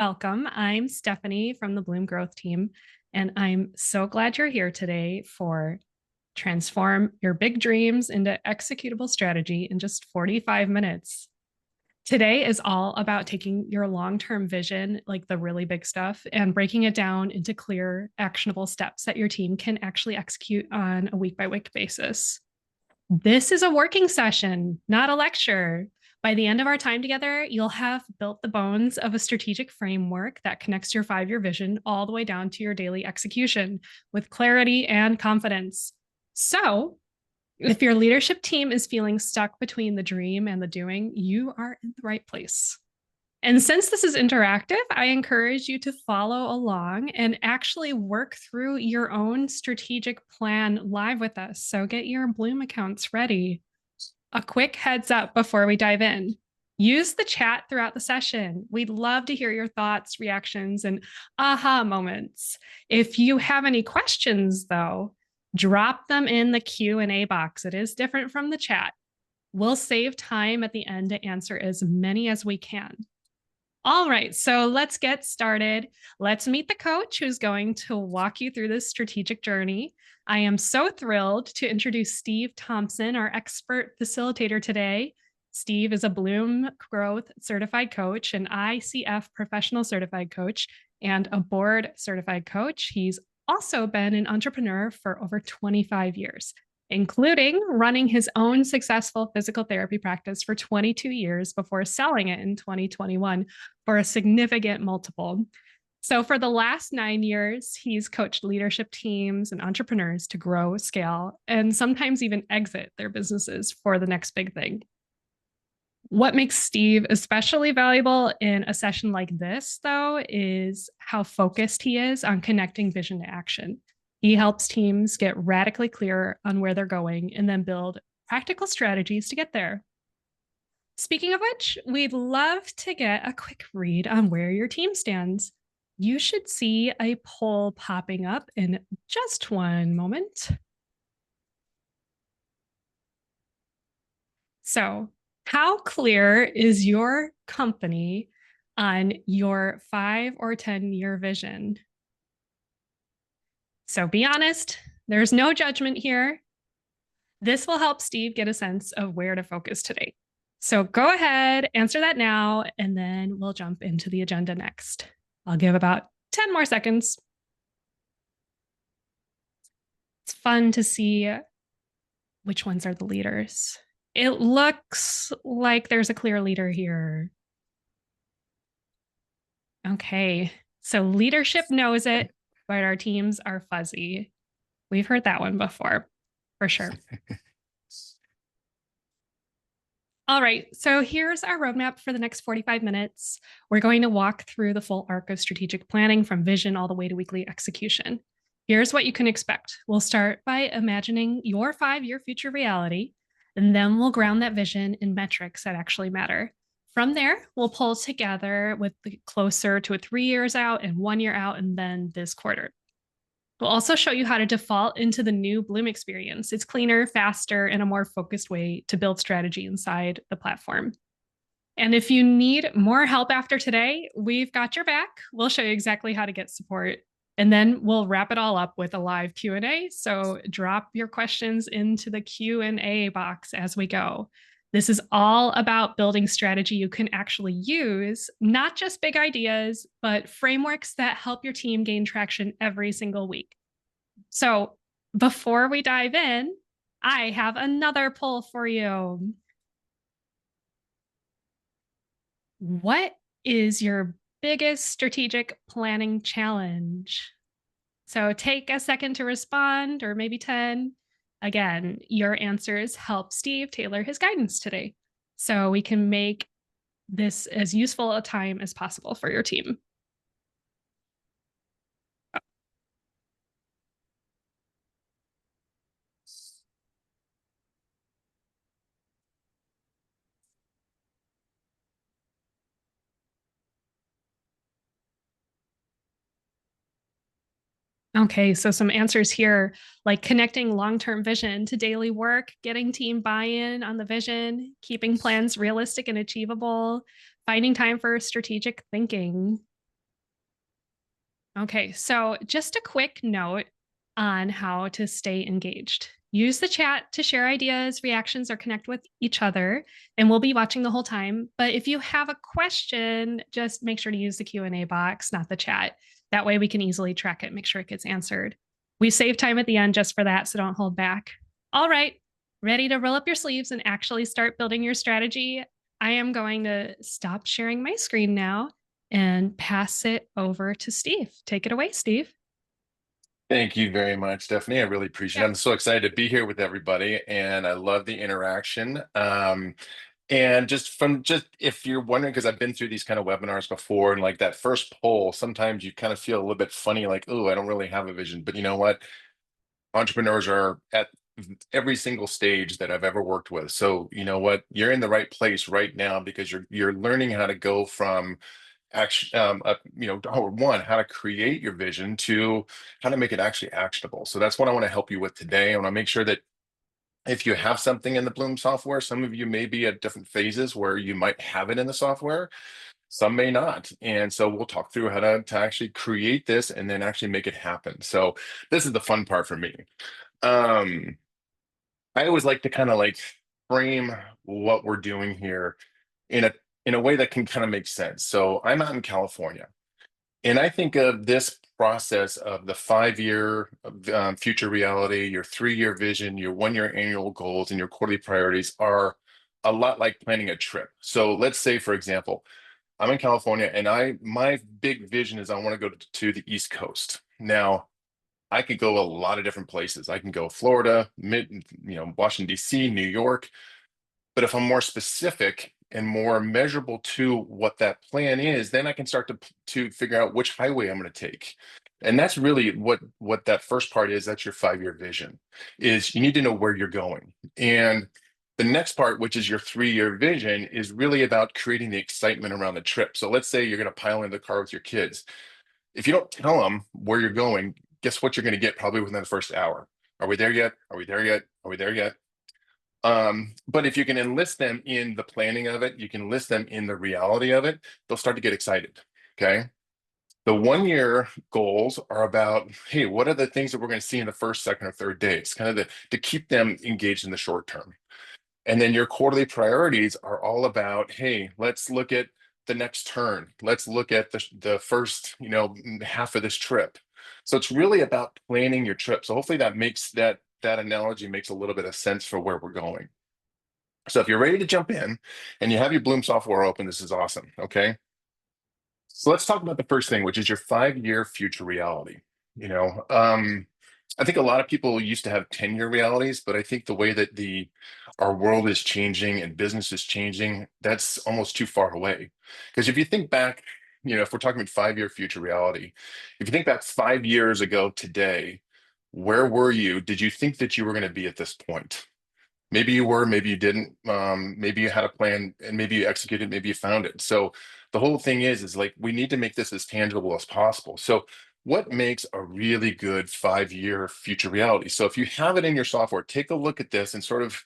Welcome. I'm Stephanie from the Bloom Growth Team, and I'm so glad you're here today for Transform Your Big Dreams into Executable Strategy in just 45 minutes. Today is all about taking your long-term vision, like the really big stuff, and breaking it down into clear, actionable steps that your team can actually execute on a week-by-week basis. This is a working session, not a lecture. By the end of our time together, you'll have built the bones of a strategic framework that connects your 5-year vision all the way down to your daily execution with clarity and confidence. So, if your leadership team is feeling stuck between the dream and the doing, you are in the right place. And since this is interactive, I encourage you to follow along and actually work through your own strategic plan live with us. So get your Bloom accounts ready. A quick heads up before we dive in. Use the chat throughout the session. We'd love to hear your thoughts, reactions, and aha moments. If you have any questions, though, drop them in the Q&A box. It is different from the chat. We'll save time at the end to answer as many as we can. All right, so let's get started. Let's meet the coach who's going to walk you through this strategic journey. I am so thrilled to introduce Steve Thompson, our expert facilitator today. Steve is a Bloom Growth Certified Coach, an ICF Professional Certified Coach, and a Board Certified Coach. He's also been an entrepreneur for over 25 years, including running his own successful physical therapy practice for 22 years before selling it in 2021 for a significant multiple. So for the last 9 years, he's coached leadership teams and entrepreneurs to grow, scale, and sometimes even exit their businesses for the next big thing. What makes Steve especially valuable in a session like this, though, is how focused he is on connecting vision to action. He helps teams get radically clear on where they're going and then build practical strategies to get there. Speaking of which, we'd love to get a quick read on where your team stands. You should see a poll popping up in just one moment. So, how clear is your company on your 5 or 10-year vision? So be honest, there's no judgment here. This will help Steve get a sense of where to focus today. So go ahead, answer that now, and then we'll jump into the agenda next. I'll give about 10 more seconds. It's fun to see which ones are the leaders. It looks like there's a clear leader here. Okay, so leadership knows it, but our teams are fuzzy. We've heard that one before, for sure. All right, so here's our roadmap for the next 45 minutes. We're going to walk through the full arc of strategic planning from vision all the way to weekly execution. Here's what you can expect. We'll start by imagining your 5-year future reality, and then we'll ground that vision in metrics that actually matter. From there, we'll pull together with closer to a 3 years out and 1 year out, and then this quarter. We'll also show you how to default into the new Bloom experience. It's cleaner, faster, and a more focused way to build strategy inside the platform. And if you need more help after today, we've got your back. We'll show you exactly how to get support. And then we'll wrap it all up with a live Q&A. So drop your questions into the Q&A box as we go. This is all about building strategy you can actually use, not just big ideas, but frameworks that help your team gain traction every single week. So before we dive in, I have another poll for you. What is your biggest strategic planning challenge? So take a second to respond, or maybe 10. Again, your answers help Steve tailor his guidance today, so we can make this as useful a time as possible for your team. Okay, so some answers here, like connecting long-term vision to daily work, getting team buy-in on the vision, keeping plans realistic and achievable, finding time for strategic thinking. Okay, so just a quick note on how to stay engaged. Use the chat to share ideas, reactions, or connect with each other, and we'll be watching the whole time. But if you have a question, just make sure to use the Q&A box, not the chat. That way we can easily track it, make sure it gets answered. We save time at the end just for that, so don't hold back. All right, ready to roll up your sleeves and actually start building your strategy? I am going to stop sharing my screen now and pass it over to Steve. Take it away, Steve. Thank you very much, Stephanie. I really appreciate it. Yeah. I'm so excited to be here with everybody, and I love the interaction. And just if you're wondering, because I've been through these kind of webinars before, and like that first poll, sometimes you kind of feel a little bit funny, like, oh, I don't really have a vision. But you know what? Entrepreneurs are at every single stage that I've ever worked with. So you know what? You're in the right place right now because you're learning how to go from action, or one, how to create your vision to how to make it actually actionable. So that's what I want to help you with today. I want to make sure that if you have something in the Bloom software, some of you may be at different phases where you might have it in the software, some may not. And so we'll talk through how to actually create this and then actually make it happen. So this is the fun part for me. Um, I always like to kind of like frame what we're doing here in a way that can kind of make sense. So I'm out in California. And I think of this process of the 5 year future reality, your 3 year vision, your 1 year annual goals, and your quarterly priorities are a lot like planning a trip. So let's say, for example, I'm in California and my big vision is I want to go to the East Coast. Now, I could go a lot of different places. I can go Florida, Washington, D.C., New York. But if I'm more specific and more measurable to what that plan is, then I can start to figure out which highway I'm going to take. And that's really what that first part is. That's your 5 year vision, is you need to know where you're going. And the next part, which is your 3 year vision, is really about creating the excitement around the trip. So let's say you're going to pile into the car with your kids. If you don't tell them where you're going, guess what you're going to get probably within the first hour? Are we there yet? Are we there yet? Are we there yet? But if you can enlist them in the planning of it, you can enlist them in the reality of it, they'll start to get excited. Okay. The 1 year goals are about, hey, what are the things that we're going to see in the first, second, or third day? It's kind of to keep them engaged in the short term. And then your quarterly priorities are all about, hey, let's look at the next turn. Let's look at the first, half of this trip. So it's really about planning your trip. So hopefully that analogy makes a little bit of sense for where we're going. So if you're ready to jump in and you have your Bloom software open, this is awesome. Okay. So let's talk about the first thing, which is your 5 year future reality. You know, um, I think a lot of people used to have 10 year realities, but I think the way that our world is changing and business is changing, that's almost too far away. Because if you think back, if we're talking about 5 year future reality, if you think back 5 years ago today, where were you? Did you think that you were going to be at this point? Maybe you were, maybe you didn't. Maybe you had a plan and maybe you executed, maybe you found it. So the whole thing is like we need to make this as tangible as possible. So what makes a really good 5 year future reality? So if you have it in your software, take a look at this and sort of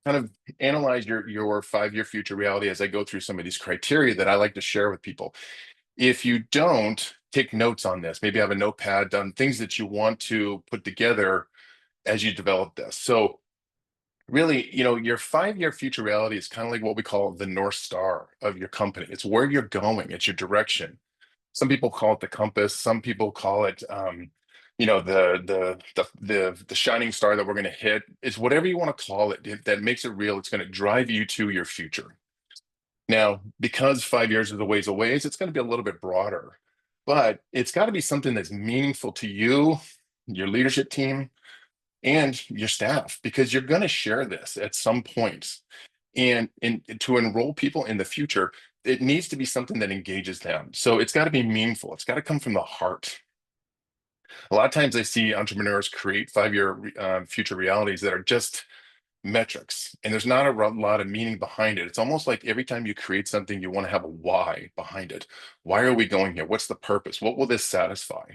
kind of analyze your 5 year future reality as I go through some of these criteria that I like to share with people. If you don't, take notes on this. Maybe have a notepad done, things that you want to put together as you develop this. So really, your 5 year future reality is kind of like what we call the North Star of your company. It's where you're going, it's your direction. Some people call it the compass, some people call it the shining star that we're going to hit. It's whatever you want to call it that makes it real. It's going to drive you to your future. Now, because 5 years is a ways away, it's going to be a little bit broader, but it's got to be something that's meaningful to you, your leadership team, and your staff, because you're going to share this at some point. And to enroll people in the future, it needs to be something that engages them. So it's got to be meaningful. It's got to come from the heart. A lot of times I see entrepreneurs create 5 year future realities that are just metrics, and there's not a lot of meaning behind it. It's almost like every time you create something, you want to have a why behind it. Why are we going here? What's the purpose? What will this satisfy?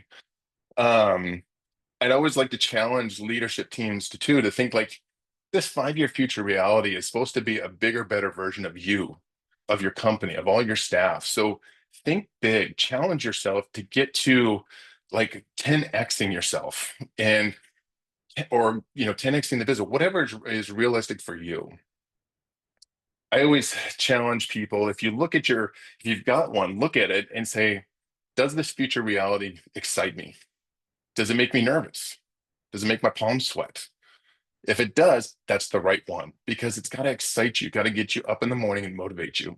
Um, I'd always like to challenge leadership teams to think like this 5 year future reality is supposed to be a bigger, better version of you, of your company, of all your staff. So think big, challenge yourself to get to like 10xing yourself and or 10xing the business, whatever is realistic for you. I always challenge people, if you look at if you've got one, look at it and say, does this future reality excite me? Does it make me nervous? Does it make my palms sweat? If it does, that's the right one because it's got to excite you, got to get you up in the morning and motivate you.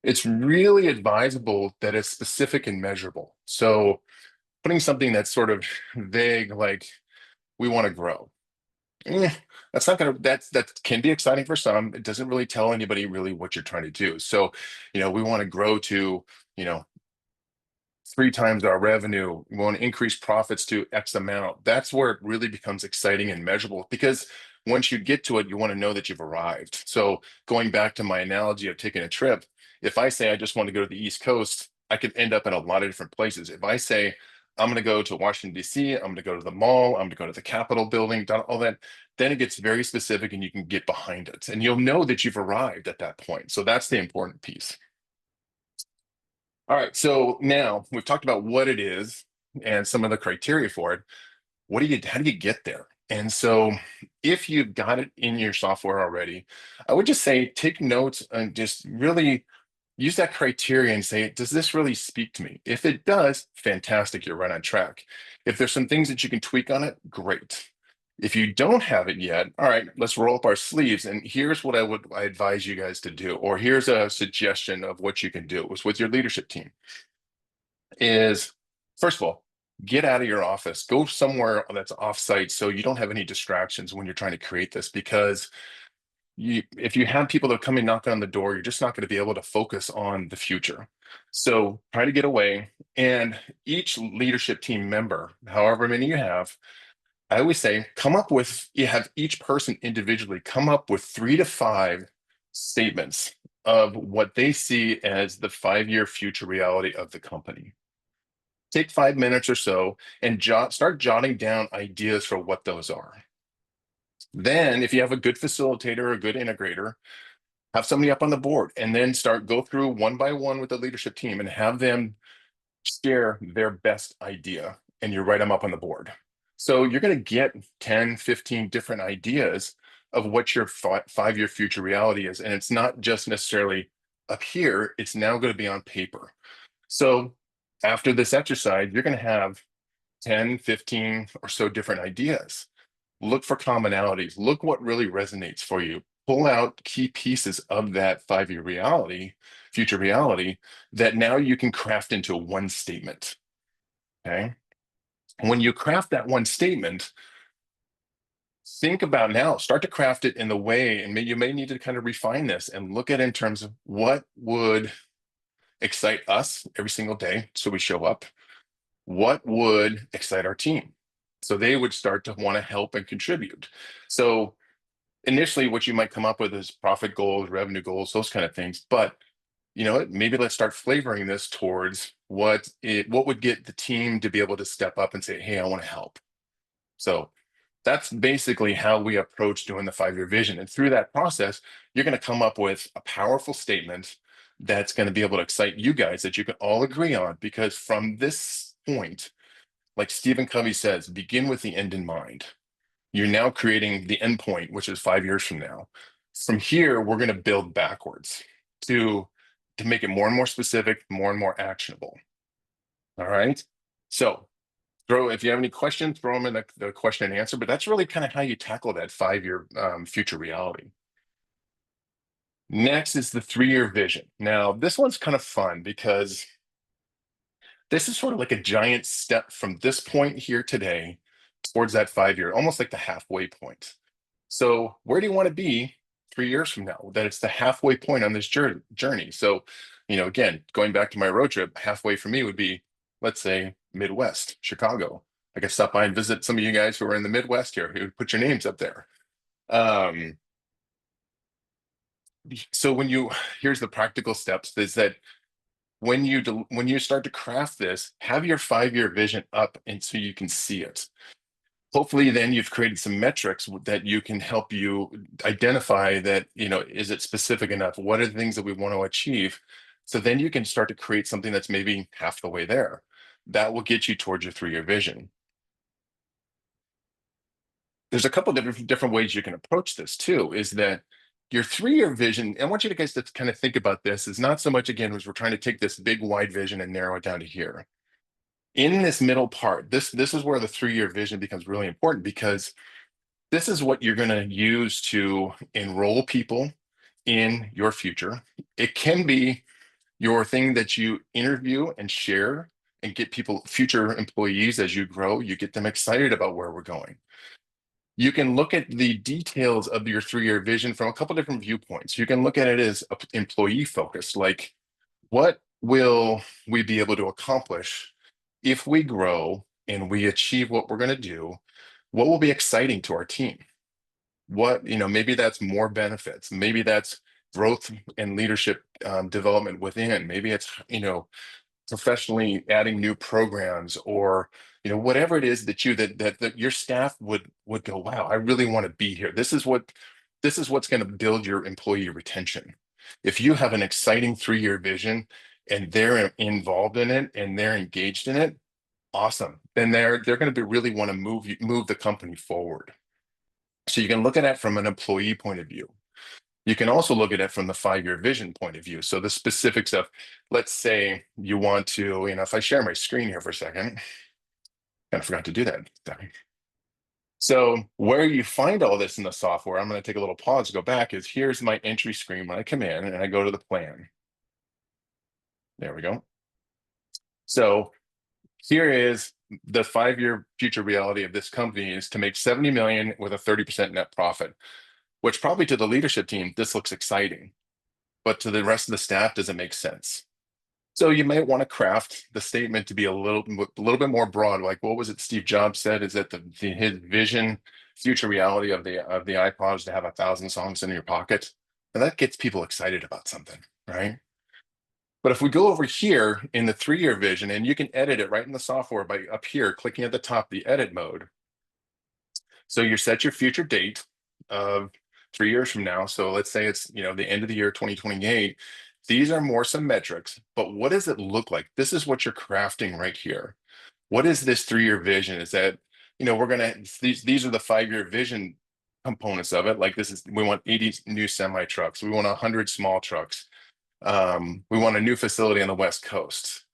It's really advisable that it's specific and measurable. So putting something that's sort of vague, like we want to grow. Eh, that's not gonna that can be exciting for some. It doesn't really tell anybody really what you're trying to do. So, we want to grow to, you know, 3 times our revenue. We want to increase profits to X amount. That's where it really becomes exciting and measurable because once you get to it, you want to know that you've arrived. So going back to my analogy of taking a trip, if I say I just want to go to the East Coast, I could end up in a lot of different places. If I say I'm going to go to Washington, D.C., I'm going to go to the mall, I'm going to go to the Capitol building, all that, then it gets very specific and you can get behind it. And you'll know that you've arrived at that point. So that's the important piece. All right, so now we've talked about what it is and some of the criteria for it. How do you get there? And so if you've got it in your software already, I would just say take notes and just really use that criteria and say, does this really speak to me? If it does, fantastic, you're right on track. If there's some things that you can tweak on it, great. If you don't have it yet, all right, let's roll up our sleeves. And here's what I advise you guys to do, or here's a suggestion of what you can do. It was with your leadership team is, first of all, get out of your office, go somewhere that's offsite so you don't have any distractions when you're trying to create this because if you have people that are coming knocking on the door, you're just not going to be able to focus on the future. So try to get away. And each leadership team member, however many you have, I always say, you have each person individually come up with 3 to 5 statements of what they see as the 5-year future reality of the company. Take 5 minutes or so and start jotting down ideas for what those are. Then, if you have a good facilitator or a good integrator, have somebody up on the board and then go through one by one with the leadership team and have them share their best idea and you write them up on the board. So you're going to get 10, 15 different ideas of what your 5-year future reality is. And it's not just necessarily up here, it's now going to be on paper. So after this exercise, you're going to have 10, 15 or so different ideas. Look for commonalities. Look what really resonates for you. Pull out key pieces of that 5-year future reality that now you can craft into one statement. Okay. When you craft that one statement, think about now, start to craft it in the way, and you may need to kind of refine this and look at it in terms of what would excite us every single day so we show up. What would excite our team? So they would start to want to help and contribute. So initially, what you might come up with is profit goals, revenue goals, those kind of things. But maybe let's start flavoring this towards what would get the team to be able to step up and say, hey, I want to help. So that's basically how we approach doing the 5-year vision. And through that process, you're going to come up with a powerful statement that's going to be able to excite you guys that you can all agree on. Because from this point, like Stephen Covey says, begin with the end in mind. You're now creating the end point, which is 5 years from now. From here, we're going to build backwards to make it more and more specific, more and more actionable. All right. So if you have any questions, throw them in the question and answer, but that's really kind of how you tackle that 5-year future reality. Next is the 3-year vision. Now, this one's kind of fun because this is sort of like a giant step from this point here today towards that 5-year, almost like the halfway point. So where do you want to be 3 years from now? That it's the halfway point on this journey. So, again, going back to my road trip, halfway for me would be, let's say, Midwest, Chicago. I could stop by and visit some of you guys who are in the Midwest here, who put your names up there. So here's the practical steps is that when you start to craft this, have your 5-year vision up and so you can see it. Hopefully then you've created some metrics that you can help you identify that, is it specific enough? What are the things that we want to achieve So then you can start to create something that's maybe half the way there. That will get you towards your 3-year vision. There's a couple different ways you can approach this too, is that your 3-year vision, I want you guys to kind of think about this, is not so much, again, as we're trying to take this big wide vision and narrow it down to here. In this middle part, this is where the 3-year vision becomes really important, because this is what you're going to use to enroll people in your future. It can be your thing that you interview and share and get people, future employees, as you grow, you get them excited about where we're going. You can look at the details of your 3-year vision from a couple different viewpoints. You can look at it as employee focused, like what will we be able to accomplish if we grow and we achieve what we're going to do? What will be exciting to our team? What, maybe that's more benefits. Maybe that's growth and leadership development within. Maybe it's, professionally adding new programs, or whatever it is that that your staff would go, wow, I really want to be here. This is what's going to build your employee retention. If you have an exciting 3-year vision and they're involved in it and they're engaged in it, awesome. Then they're going to be really want to move the company forward. So you can look at it from an employee point of view. You can also look at it from the 5-year vision point of view. So the specifics of, let's say you want to, if I share my screen here for a second, kind of forgot to do that. So where you find all this in the software, I'm going to take a little pause to go back, is here's my entry screen when I come in and I go to the plan. There we go. So here is the 5-year future reality of this company, is to make 70 million with a 30% net profit, which probably to the leadership team, this looks exciting, but to the rest of the staff, does it make sense? So you might want to craft the statement to be a little bit more broad. Like, what was it Steve Jobs said? Is that his vision, future reality of the iPod is to have 1,000 songs in your pocket, and that gets people excited about something, right? But if we go over here in the 3-year vision, and you can edit it right in the software by up here, clicking at the top, the edit mode. So you set your future date of 3 years from now. So let's say it's, the end of the year 2028. These are more some metrics, but what does it look like? This is what you're crafting right here. What is this 3-year vision? Is that, these are the 5-year vision components of it. Like we want 80 new semi trucks. We want 100 small trucks. We want a new facility on the West Coast.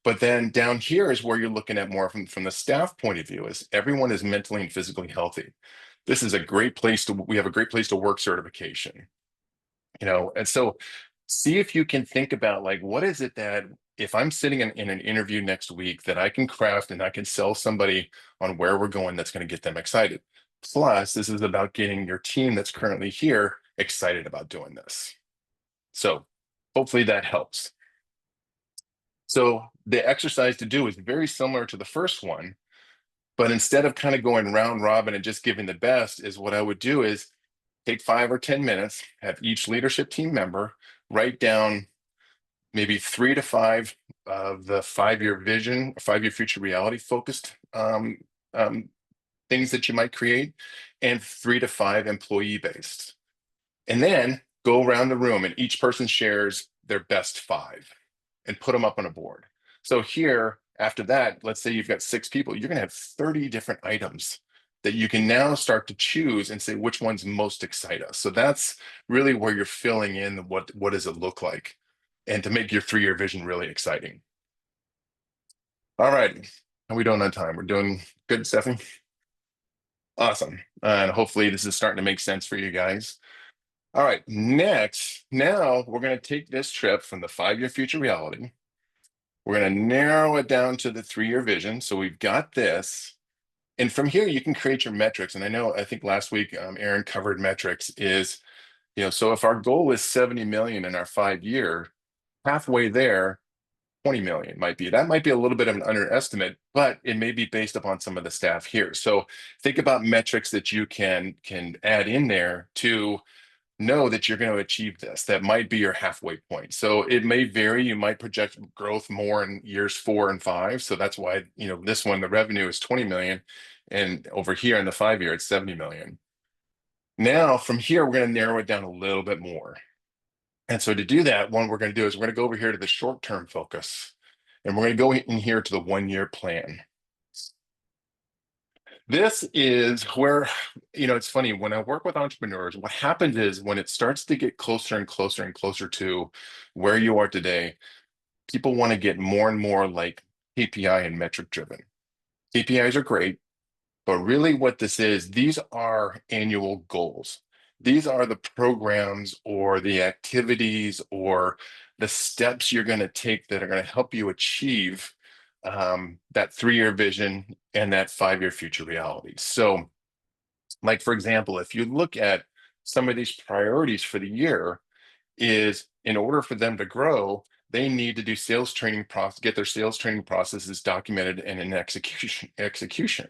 But then down here is where you're looking at more from the staff point of view, is everyone is mentally and physically healthy. This is a great place we have a great place to work certification, and so see if you can think about, like, what is it that if I'm sitting in an interview next week that I can craft and I can sell somebody on where we're going, that's going to get them excited. Plus, this is about getting your team that's currently here excited about doing this. So hopefully that helps. So the exercise to do is very similar to the first one, but instead of kind of going round robin and just giving the best, is what I would do is take 5 or 10 minutes, have each leadership team member write down maybe 3 to 5 of the 5-year vision, 5-year future reality focused things that you might create, and 3 to 5 employee based. And then go around the room and each person shares their best 5 and put them up on a board. So here, after that, let's say you've got 6 people, you're going to have 30 different items that you can now start to choose and say which ones most excite us. So that's really where you're filling in what does it look like, and to make your 3-year vision really exciting. All right, how are we doing on time? We're doing good, Stephanie? Awesome. And hopefully this is starting to make sense for you guys. All right, next, now we're going to take this trip from the 5-year future reality. We're going to narrow it down to the 3-year vision. So we've got this. And from here, you can create your metrics. And I think last week, Aaron covered metrics is, so if our goal is 70 million in our 5-year, halfway there, 20 million might be. That might be a little bit of an underestimate, but it may be based upon some of the staff here. So think about metrics that you can add in there to know that you're going to achieve this. That might be your halfway point. So it may vary. You might project growth more in years 4 and 5. So that's why, this one, the revenue is 20 million. And over here in the 5-year, it's 70 million. Now from here, we're going to narrow it down a little bit more. And so to do that, what we're going to do is we're going to go over here to the short-term focus, and we're going to go in here to the 1-year plan. This is where, it's funny when I work with entrepreneurs, what happens is when it starts to get closer and closer and closer to where you are today, people want to get more and more like KPI and metric driven. KPIs are great, but really what this is, these are annual goals. These are the programs or the activities or the steps you're going to take that are going to help you achieve that 3-year vision and that 5-year future reality. So, like for example, if you look at some of these priorities for the year, is in order for them to grow, they need to do sales training process, get their sales training processes documented and in execution.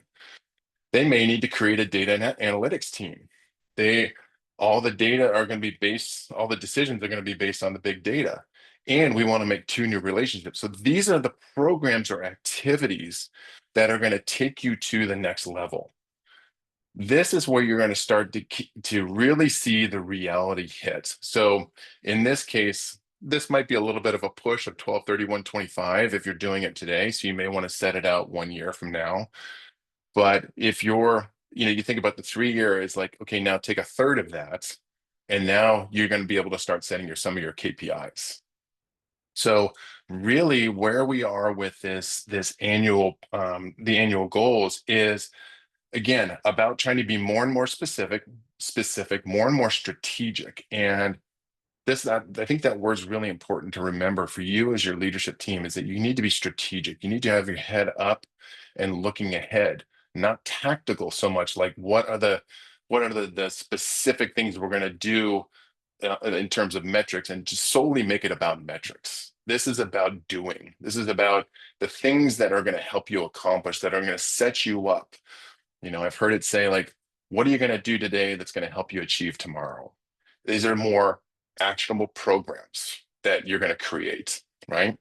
They may need to create a data and analytics team. They all the data are going to be based, all the decisions are going to be based on the big data. And we want to make 2 new relationships. So these are the programs or activities that are going to take you to the next level. This is where you're going to start to really see the reality hit. So in this case, this might be a little bit of a push of 12/31/25 if you're doing it today. So you may want to set it out 1 year from now. But if you think about the 3-year is like, okay, now take a third of that, and now you're going to be able to start setting some of your KPIs. So really where we are with this annual, the annual goals is again about trying to be more and more specific, more and more strategic. And I think that word's really important to remember for you as your leadership team is that you need to be strategic. You need to have your head up and looking ahead, not tactical so much like what are the specific things we're going to do in terms of metrics and just solely make it about metrics. This is about doing. This is about the things that are going to help you accomplish, that are going to set you up. I've heard it say like, what are you going to do today that's going to help you achieve tomorrow? These are more actionable programs that you're going to create, right?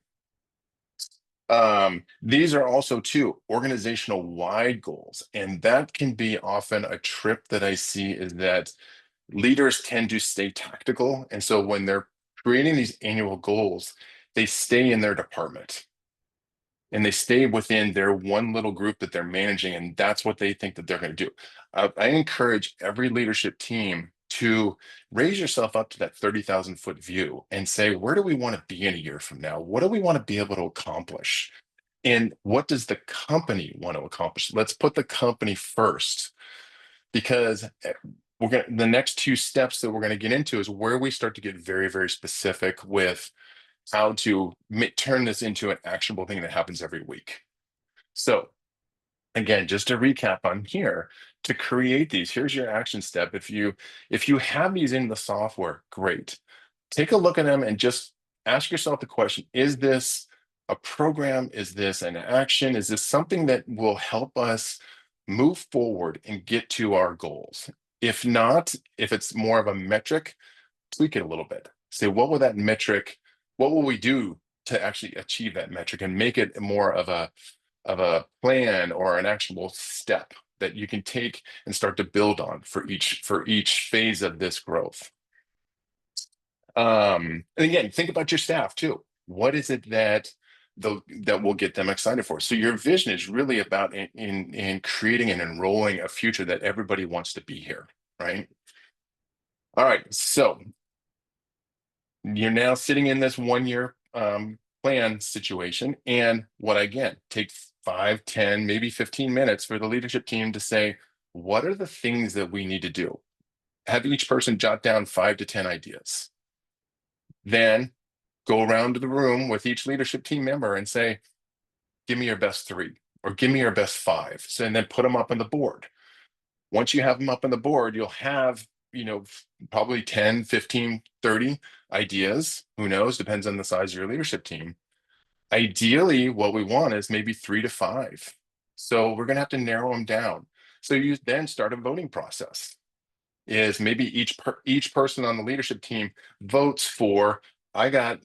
These are also too organizational wide goals, and that can be often a trip that I see is that leaders tend to stay tactical, and so when they're creating these annual goals, they stay in their department and they stay within their one little group that they're managing, and that's what they think that they're going to do. I encourage every leadership team to raise yourself up to that 30,000-foot view and say, where do we want to be in a year from now? What do we want to be able to accomplish? And what does the company want to accomplish? Let's put the company first, because the next 2 steps that we're going to get into is where we start to get very, very specific with how to turn this into an actionable thing that happens every week. So again, just to recap on here, to create these, here's your action step. If you have these in the software, great. Take a look at them and just ask yourself the question, is this a program? Is this an action? Is this something that will help us move forward and get to our goals? If not, if it's more of a metric, tweak it a little bit. Say, what will we do to actually achieve that metric and make it more of a plan or an actionable step that you can take and start to build on for each phase of this growth. And again, think about your staff too. What is it that will get them excited for? So your vision is really about in creating and enrolling a future that everybody wants to be here, right? All right, so you're now sitting in this 1-year plan situation, and what again, take 5, 10, maybe 15 minutes for the leadership team to say, what are the things that we need to do? Have each person jot down 5 to 10 ideas. Then go around to the room with each leadership team member and say, give me your best 3 or give me your best 5. So, and then put them up on the board. Once you have them up on the board, you'll have, probably 10, 15, 30 ideas. Who knows? Depends on the size of your leadership team. Ideally, what we want is maybe 3 to 5. So we're going to have to narrow them down. So you then start a voting process. Is maybe each person on the leadership team votes for, I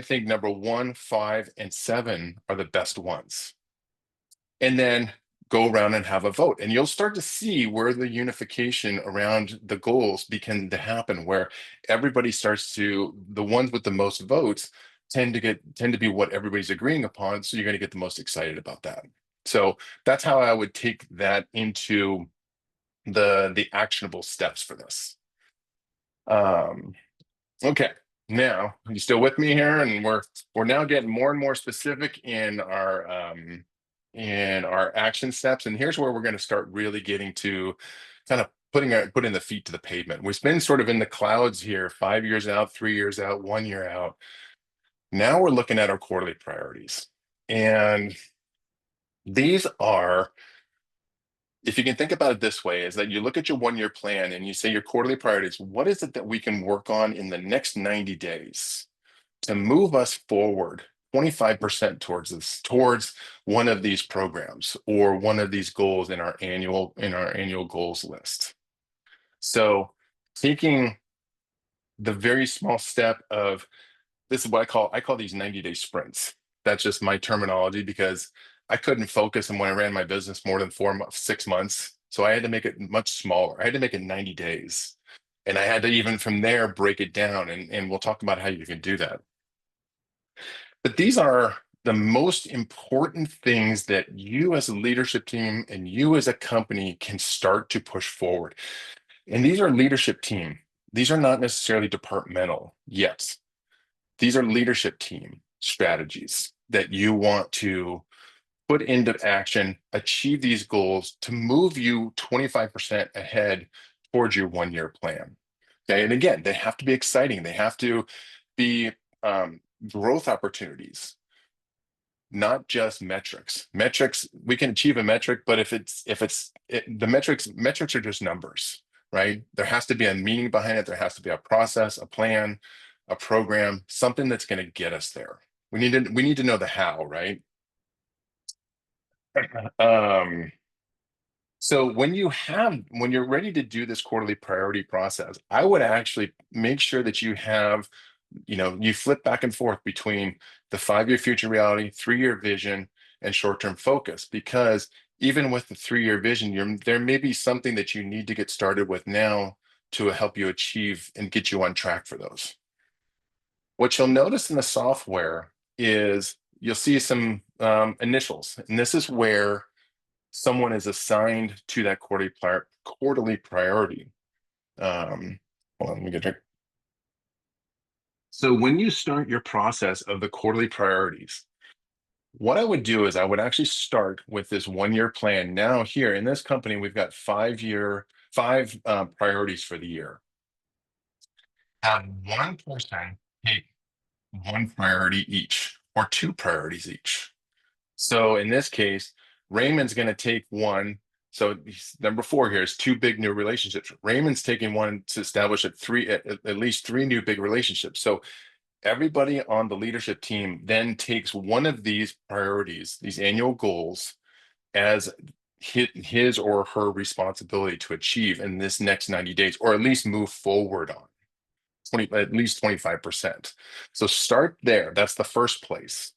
think number 1, 5, and 7 are the best ones. And then go around and have a vote. And you'll start to see where the unification around the goals begin to happen, where everybody starts to, the ones with the most votes tend to be what everybody's agreeing upon. So you're going to get the most excited about that. So that's how I would take that into the actionable steps for this. Um, okay. Now, you still with me here? And we're now getting more and more specific in our action steps. And here's where we're going to start really getting to kind of putting the feet to the pavement. We've been sort of in the clouds here, 5 years out, 3 years out, 1 year out. Now we're looking at our quarterly priorities. And these are, if you can think about it this way, is that you look at your 1 year plan and you say your quarterly priorities, what is it that we can work on in the next 90 days to move us forward 25% towards one of these programs or one of these goals in our annual goals list. So taking the very small step of, this is what I call these 90-day sprints. That's just my terminology, because I couldn't focus on when I ran my business more than 6 months. So I had to make it much smaller. I had to make it 90 days. And I had to even from there break it down. And we'll talk about how you can do that. But these are the most important things that you as a leadership team and you as a company can start to push forward. And these are leadership team. These are not necessarily departmental yet. These are leadership team strategies that you want to put into action, achieve these goals to move you 25% ahead towards your 1 year plan. Okay. And again, they have to be exciting. They have to be growth opportunities, not just metrics. Metrics, we can achieve a metric, but the metrics are just numbers, right? There has to be a meaning behind it. There has to be a process, a plan, a program, something that's going to get us there. We need to know the how, right? Um, so when you're ready to do this quarterly priority process, I would actually make sure that you flip back and forth between the 5 year future reality, 3 year vision, and short-term focus, because even with the 3 year vision, there may be something that you need to get started with now to help you achieve and get you on track for those. What you'll notice in the software is you'll see some initials, and this is where someone is assigned to that quarterly priority. Hold on, let me get there. So when you start your process of the quarterly priorities, what I would do is I would actually start with this 1 year plan. Now here in this company, we've got five priorities for the year. Have one person take one priority each or two priorities each. So in this case, Raymond's going to take one. So number 4 here is 2 big new relationships. Raymond's taking one to establish at least 3 new big relationships. So everybody on the leadership team then takes one of these priorities, these annual goals, as his or her responsibility to achieve in this next 90 days, or at least move forward on at least 25%. So start there. That's the first place,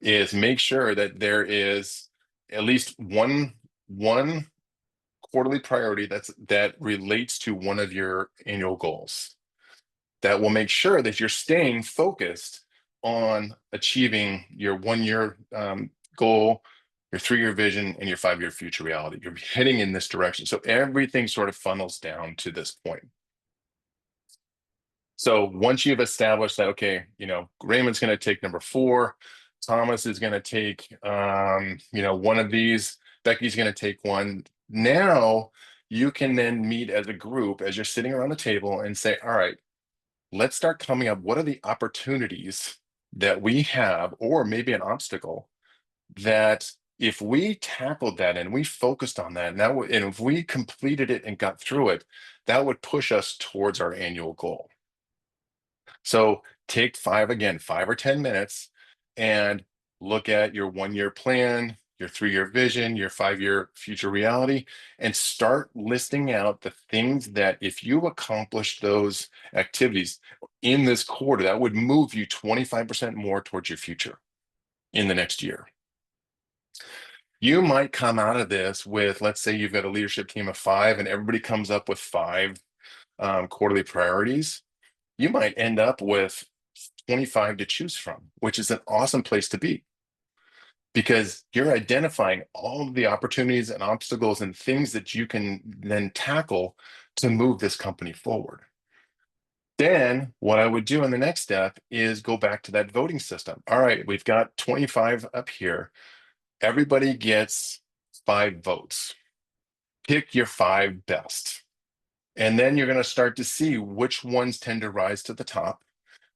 is make sure that there is at least one quarterly priority that relates to one of your annual goals. That will make sure that you're staying focused on achieving your 1 year goal, your 3 year vision, and your 5 year future reality. You're heading in this direction. So everything sort of funnels down to this point. So once you've established that, okay, Raymond's going to take number 4, Thomas is going to take, one of these, Becky's going to take one. Now you can then meet as a group as you're sitting around the table and say, all right, let's start coming up. What are the opportunities that we have, or maybe an obstacle that if we tackled that and we focused on that, and if we completed it and got through it, that would push us towards our annual goal. So take 5 or 10 minutes and look at your 1 year plan, your 3 year vision, your 5 year future reality, and start listing out the things that if you accomplish those activities in this quarter, that would move you 25% more towards your future in the next year. You might come out of this with, let's say you've got a leadership team of five and everybody comes up with five quarterly priorities. You might end up with 25 to choose from, which is an awesome place to be because you're identifying all of the opportunities and obstacles and things that you can then tackle to move this company forward. Then what I would do in the next step is go back to that voting system. All right, we've got 25 up here. Everybody gets 5 votes. Pick your 5 best. And then you're going to start to see which ones tend to rise to the top,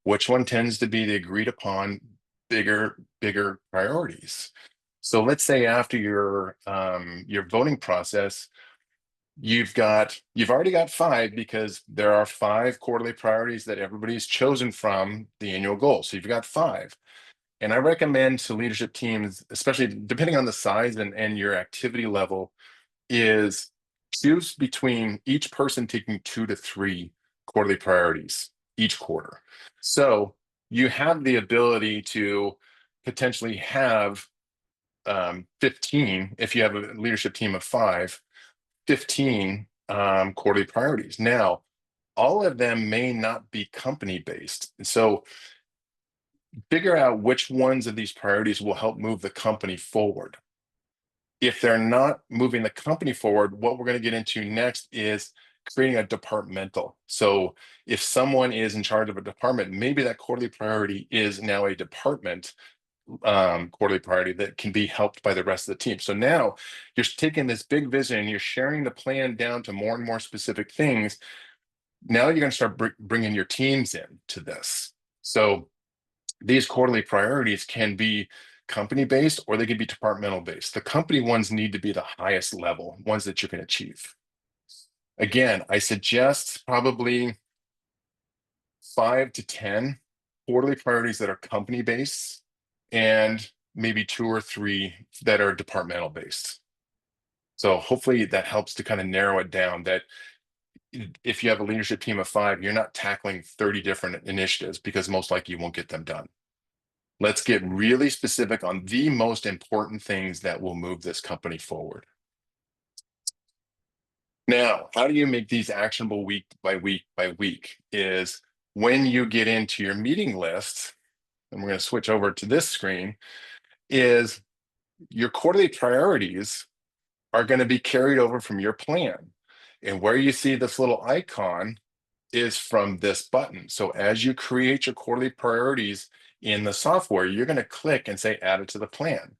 which one tends to be the agreed upon bigger priorities. So let's say after your voting process, you've already got 5 because there are 5 quarterly priorities that everybody's chosen from the annual goal. So you've got 5. And I recommend to leadership teams, especially depending on the size and your activity level, is choose between each person taking 2 to 3 quarterly priorities each quarter. So you have the ability to potentially have 15, if you have a leadership team of 5, 15 quarterly priorities. Now, all of them may not be company based. So figure out which ones of these priorities will help move the company forward. If they're not moving the company forward, what we're going to get into next is creating a departmental. So if someone is in charge of a department, maybe that quarterly priority is now a department quarterly priority that can be helped by the rest of the team. So now you're taking this big vision and you're sharing the plan down to more and more specific things. Now you're going to start bringing your teams in to this. So these quarterly priorities can be company based or they can be departmental based. The company ones need to be the highest level, ones that you can achieve. Again, I suggest probably 5 to 10 quarterly priorities that are company based and maybe 2 or 3 that are departmental based. So hopefully that helps to kind of narrow it down that if you have a leadership team of 5, you're not tackling 30 different initiatives because most likely you won't get them done. Let's get really specific on the most important things that will move this company forward. Now, how do you make these actionable week by week by week? Is when you get into your meeting list, and we're going to switch over to this screen, is your quarterly priorities are going to be carried over from your plan. And where you see this little icon is from this button. So as you create your quarterly priorities in the software, you're going to click and say add it to the plan.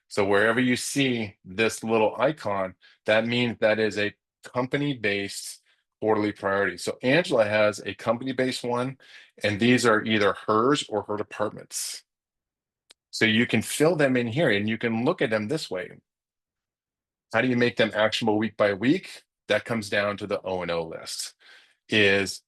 So wherever you see this little icon, that means that is a company-based quarterly priority. So Angela has a company-based one, and these are either hers or her department's. So you can fill them in here and you can look at them this way. How do you make them actionable week by week? That comes down to the O&O list. Is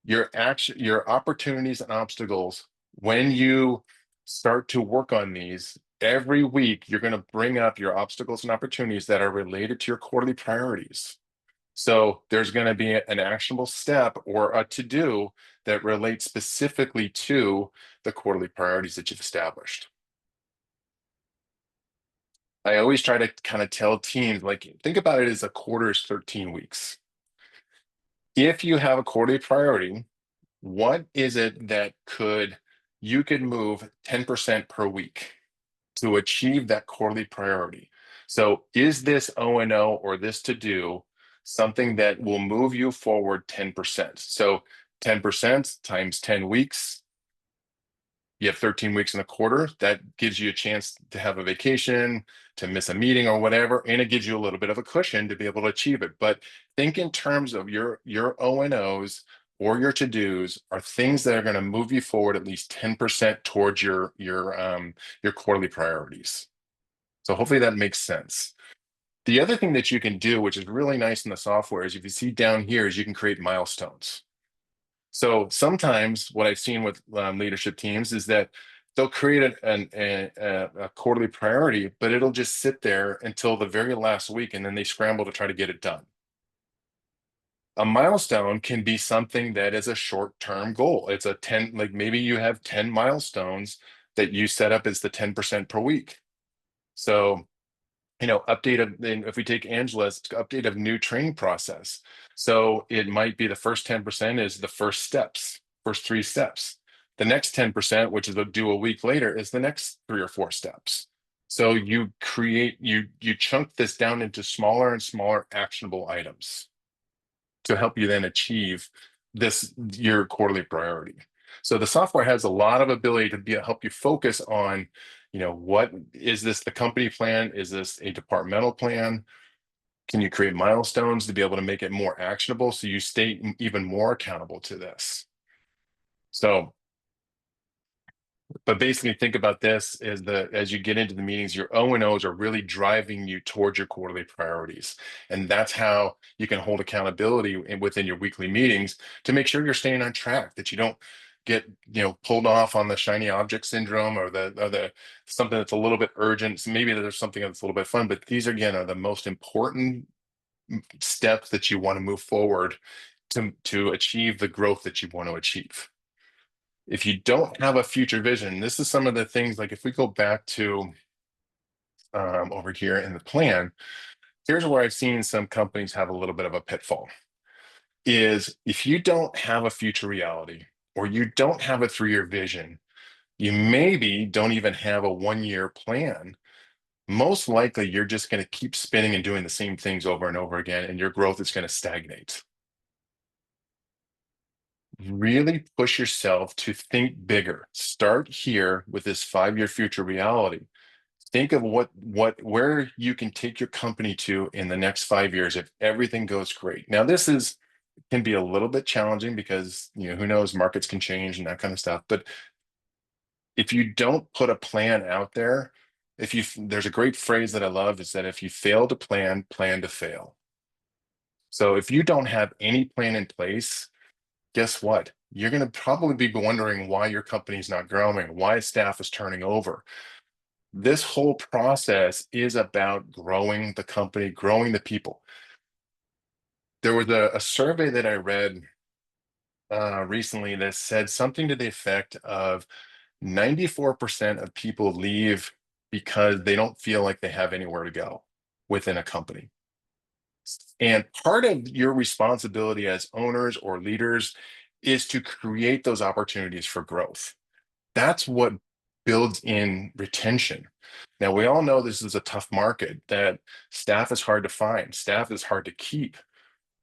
your opportunities and obstacles when you start to work on these every week, you're going to bring up your obstacles and opportunities that are related to your quarterly priorities. So there's going to be an actionable step or a to-do that relates specifically to the quarterly priorities that you've established. I always try to kind of tell teams, like, think about it as a quarter is 13 weeks. If you have a quarterly priority, what is it that you could move 10% per week to achieve that quarterly priority? So is this O&O or this to do something that will move you forward 10%? So 10% times 10 weeks, you have 13 weeks in a quarter. That gives you a chance to have a vacation, to miss a meeting or whatever, and it gives you a little bit of a cushion to be able to achieve it. But think in terms of your O&Os or your to-dos are things that are going to move you forward at least 10% towards your quarterly priorities. So hopefully that makes sense. The other thing that you can do, which is really nice in the software, is if you see down here, is you can create milestones. So sometimes what I've seen with leadership teams is that they'll create a quarterly priority, but it'll just sit there until the very last week, and then they scramble to try to get it done. A milestone can be something that is a short-term goal. It's a 10, like maybe you have 10 milestones that you set up as the 10% per week. So and if we take Angela's update of new training process. So it might be the first 10% is the first steps, first three steps. The next 10%, which is due a week later, is the next three or four steps. So you chunk this down into smaller and smaller actionable items to help you then achieve your quarterly priority. So the software has a lot of ability to help you focus on, what is this the company plan? Is this a departmental plan? Can you create milestones to be able to make it more actionable so you stay even more accountable to this? So, but basically think about this is as you get into the meetings, your O&Os are really driving you towards your quarterly priorities. And that's how you can hold accountability within your weekly meetings to make sure you're staying on track, that you don't get pulled off on the shiny object syndrome or the something that's a little bit urgent. So maybe there's something that's a little bit fun, but these again are the most important steps that you want to move forward to achieve the growth that you want to achieve. If you don't have a future vision, this is some of the things, like if we go back to over here in the plan, here's where I've seen some companies have a little bit of a pitfall, is if you don't have a future reality or you don't have a 3-year vision, you maybe don't even have a 1-year plan. Most likely you're just going to keep spinning and doing the same things over and over again, and your growth is going to stagnate. Really push yourself to think bigger. Start here with this 5-year future reality. Think of where you can take your company to in the next 5 years if everything goes great. Now, can be a little bit challenging because who knows, markets can change and that kind of stuff. But if you don't put a plan out there, there's a great phrase that I love, is that if you fail to plan, plan to fail. So if you don't have any plan in place, guess what? You're going to probably be wondering why your company's not growing, why staff is turning over. This whole process is about growing the company, growing the people. There was a survey that I read recently that said something to the effect of 94% of people leave because they don't feel like they have anywhere to go within a company. And part of your responsibility as owners or leaders is to create those opportunities for growth. That's what builds in retention. Now, we all know this is a tough market, that staff is hard to find, staff is hard to keep.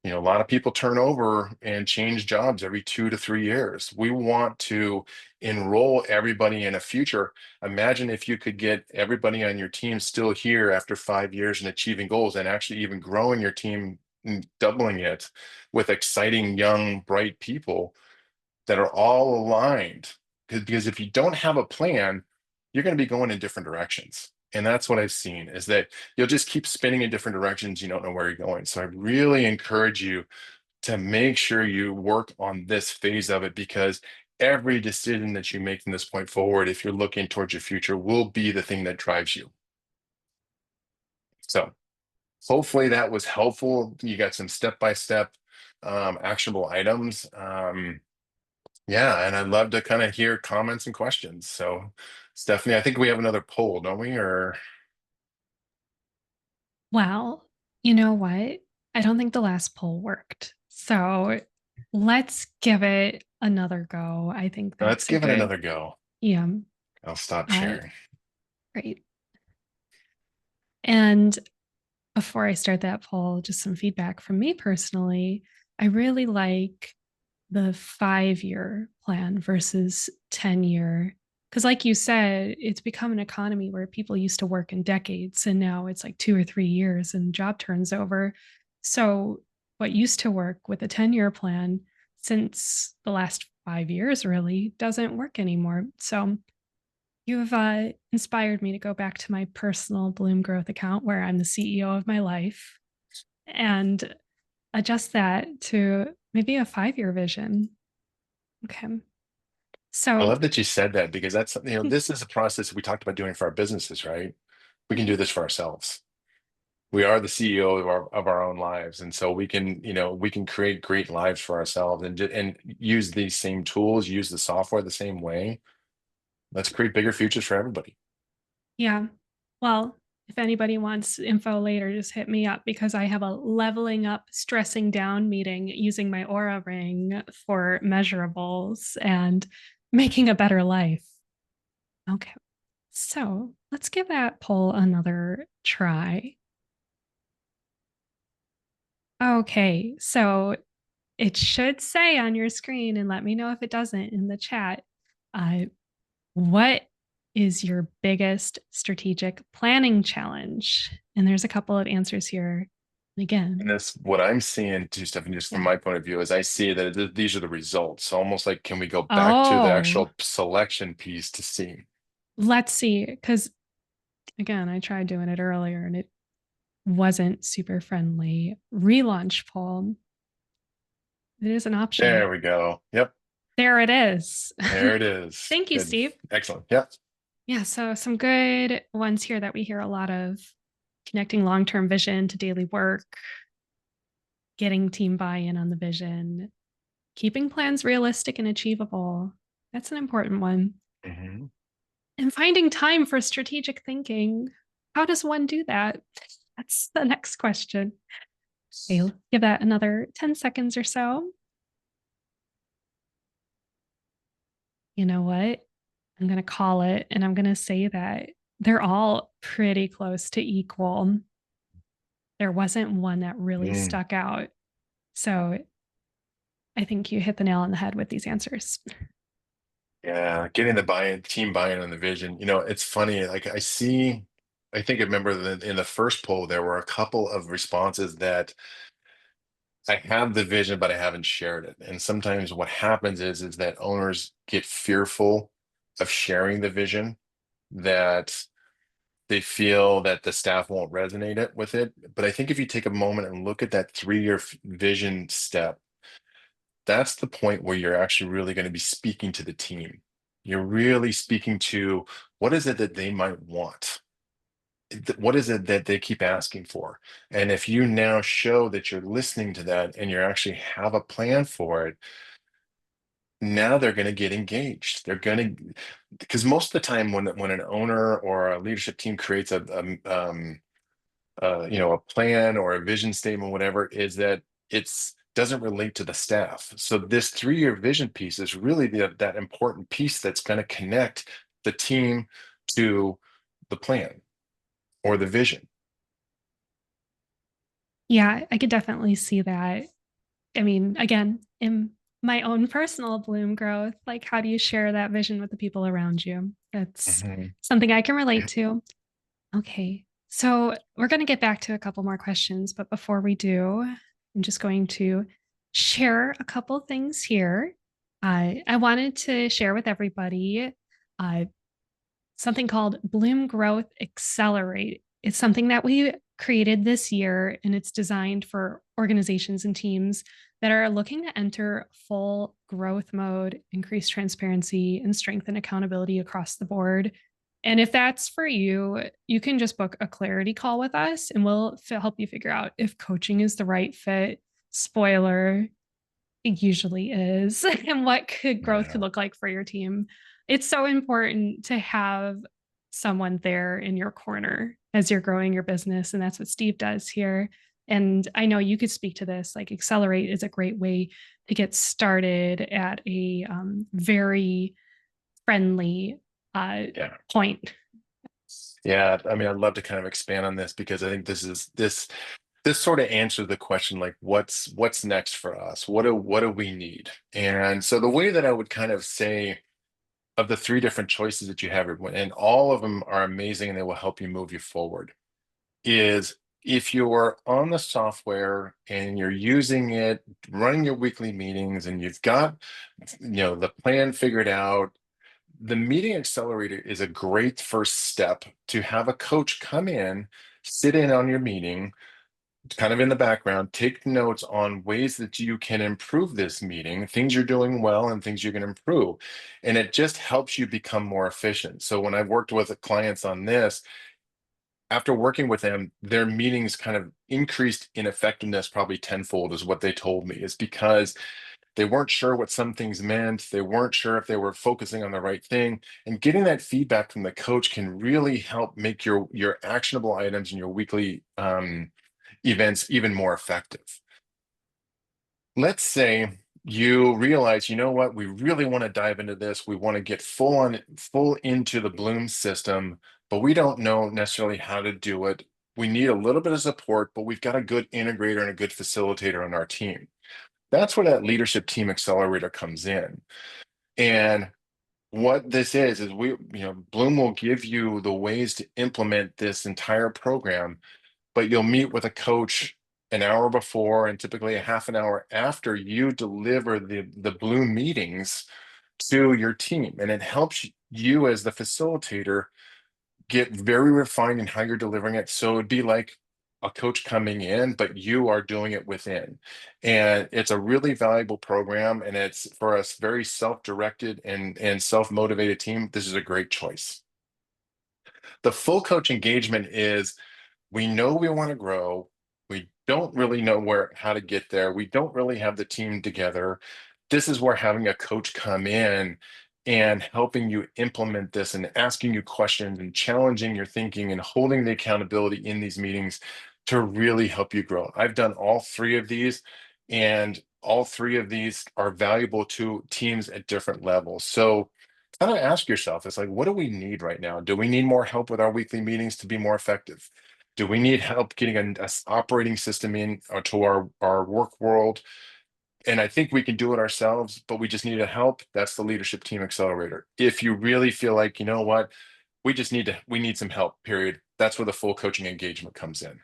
A lot of people turn over and change jobs every 2 to 3 years. We want to enroll everybody in a future. Imagine if you could get everybody on your team still here after 5 years and achieving goals, and actually even growing your team and doubling it with exciting, young, bright people that are all aligned. Because if you don't have a plan, you're going to be going in different directions. And that's what I've seen, is that you'll just keep spinning in different directions. You don't know where you're going. So I really encourage you to make sure you work on this phase of it, because every decision that you make from this point forward, if you're looking towards your future, will be the thing that drives you. So hopefully that was helpful. You got some step-by-step actionable items. Yeah, and I'd love to kind of hear comments and questions. So, Stephanie, I think we have another poll, don't we? Or Well, you know what? I don't think the last poll worked. So let's give it another go. I think let's that's a give it good, another go. yeah, I'll stop uh, sharing. great. And before I start that poll, just some feedback from me personally. I really like the 5-year plan versus 10-year. Because, like you said, it's become an economy where people used to work in decades, and now it's like 2 or 3 years and job turns over. So, what used to work with a 10-year plan since the last 5 years really doesn't work anymore. So, you've inspired me to go back to my personal Bloom Growth account where I'm the CEO of my life and adjust that to maybe a 5-year vision. Okay. I So, love that you said that, because this is a process we talked about doing for our businesses, right? We can do this for ourselves. We are the CEO of our own lives, and so we can create great lives for ourselves, and use these same tools, use the software the same way. Let's create bigger futures for everybody. yeah. Well, if anybody wants info later, just hit me up because I have a leveling up, stressing down meeting using my Aura ring for measurables and making a better life. Okay, so let's give that poll another try. Okay, so it should say on your screen, and let me know if it doesn't in the chat. Uh, what is your biggest strategic planning challenge? And there's a couple of answers here. And Again, this, what I'm seeing too, Stephanie, just from yeah. my point of view, is I see that these are the results. So almost like, can we go back to the Oh, actual selection piece to see? let's see. Because again, I tried doing it earlier and it wasn't super friendly. Relaunch poll. It is an option. There we go. Yep. There it is. There it is. Thank you, Good. Steve. Excellent. Yep. Yeah, so some good ones here that we hear a lot of: connecting long term vision to daily work, getting team buy in on the vision, keeping plans realistic and achievable. That's an important one. Mhm. And finding time for strategic thinking. How does one do that? That's the next question. Okay, give that another 10 seconds or so. You know what? I'm going to call it and I'm going to say that they're all pretty close to equal. There wasn't one that really Mm. stuck out. So I think you hit the nail on the head with these answers. Yeah, getting the buy-in, team buy-in on the vision. You know, it's funny. Like I think I remember that in the first poll, there were a couple of responses that I have the vision, but I haven't shared it. And sometimes what happens is that owners get fearful of sharing the vision, that they feel that the staff won't resonate it with it. But I think if you take a moment and look at that 3-year vision step, that's the point where you're actually really going to be speaking to the team. You're really speaking to what is it that they might want? What is it that they keep asking for? And if you now show that you're listening to that and you actually have a plan for it, now they're going to get engaged. They're going to, because most of the time when an owner or a leadership team creates a plan or a vision statement, whatever, is that it's doesn't relate to the staff. So this 3-year vision piece is really that important piece that's going to connect the team to the plan or the vision. Yeah, I could definitely see that. I mean, again, in my own personal bloom growth, like how do you share that vision with the people around you? That's Mhm. something I can relate to. Okay. So we're going to get back to a couple more questions, but before we do, I'm just going to share a couple things here. I wanted to share with everybody uh, something called Bloom Growth Accelerate. It's something that we created this year, and it's designed for organizations and teams that are looking to enter full growth mode, increase transparency, and strengthen accountability across the board. And if that's for you, you can just book a clarity call with us and we'll help you figure out if coaching is the right fit. Spoiler, it usually is, and what could growth Yeah. could look like for your team. It's so important to have someone there in your corner as you're growing your business. And that's what Steve does here. And I know you could speak to this. Like, Accelerate is a great way to get started at a very friendly Yeah. point. Yeah. I mean, I'd love to kind of expand on this because I think this sort of answers the question, like what's next for us? What do we need? And so the way that I would kind of say, of the 3 different choices that you have, and all of them are amazing and they will help you move you forward, is if you're on the software and you're using it, running your weekly meetings, and you've got, the plan figured out, the meeting accelerator is a great first step to have a coach come in, sit in on your meeting, kind of in the background, take notes on ways that you can improve this meeting, things you're doing well and things you can improve. And it just helps you become more efficient. So when I've worked with clients on this, after working with them, their meetings kind of increased in effectiveness probably tenfold, is what they told me. Is because They weren't sure what some things meant. They weren't sure if they were focusing on the right thing. And getting that feedback from the coach can really help make your actionable items and your weekly events even more effective. Let's say you realize, you know what, we really want to dive into this. We want to get full into the Bloom system, but we don't know necessarily how to do it. We need a little bit of support, but we've got a good integrator and a good facilitator on our team. That's where that leadership team accelerator comes in. And what this is Bloom will give you the ways to implement this entire program, but you'll meet with a coach an hour before and typically a half an hour after you deliver the Bloom meetings to your team. And it helps you as the facilitator get very refined in how you're delivering it. So it'd be like a coach coming in, but you are doing it within. And it's a really valuable program. And it's for us very self-directed and self-motivated team. This is a great choice. The full coach engagement is we know we want to grow. We don't really know how to get there. We don't really have the team together. This is where having a coach come in and helping you implement this and asking you questions and challenging your thinking and holding the accountability in these meetings to really help you grow. I've done all three of these, and all three of these are valuable to teams at different levels. So kind of ask yourself, it's like, what do we need right now? Do we need more help with our weekly meetings to be more effective? Do we need help getting an operating system in to our work world? And I think we can do it ourselves, but we just need a help. That's the leadership team accelerator. If you really feel like, you know what, we need some help, period. That's where the full coaching engagement comes in.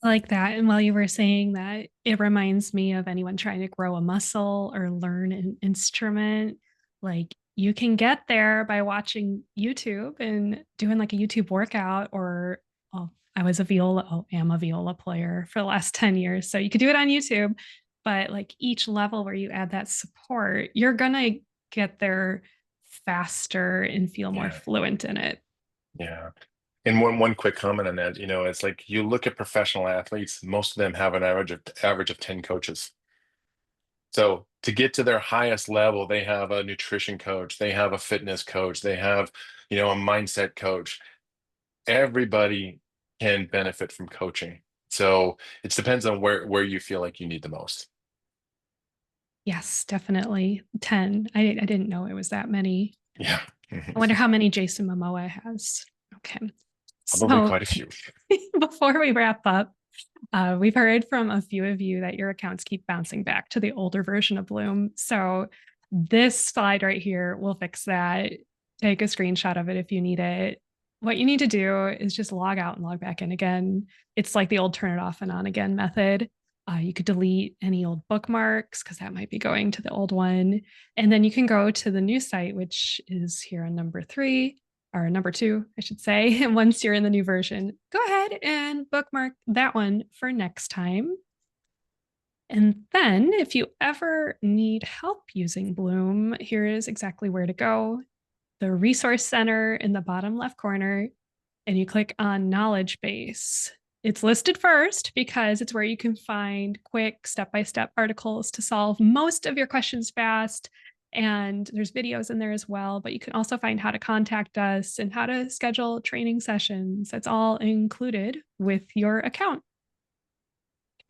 I like that. And while you were saying that, it reminds me of anyone trying to grow a muscle or learn an instrument. Like you can get there by watching YouTube and doing like a YouTube workout, or oh, am a viola player for the last 10 years. So you could do it on YouTube, but like each level where you add that support, you're going to get there faster and feel more Yeah. fluent in it. Yeah. And one quick comment on that, it's like you look at professional athletes, most of them have an average of 10 coaches. So to get to their highest level, they have a nutrition coach, they have a fitness coach, they have, a mindset coach. Everybody can benefit from coaching. So it depends on where you feel like you need the most. Yes, definitely. 10. I didn't know it was that many. Yeah. I wonder how many Jason Momoa has. Okay. Probably So quite a few. before we wrap up, we've heard from a few of you that your accounts keep bouncing back to the older version of Bloom. So this slide right here will fix that. Take a screenshot of it if you need it. What you need to do is just log out and log back in again. It's like the old turn it off and on again method. You could delete any old bookmarks because that might be going to the old one. And then you can go to the new site, which is here on number 3 or number 2, I should say. And once you're in the new version, go ahead and bookmark that one for next time. And then if you ever need help using Bloom, here is exactly where to go. The resource center in the bottom left corner, and you click on knowledge base. It's listed first because it's where you can find quick step-by-step articles to solve most of your questions fast. And there's videos in there as well, but you can also find how to contact us and how to schedule training sessions. That's all included with your account.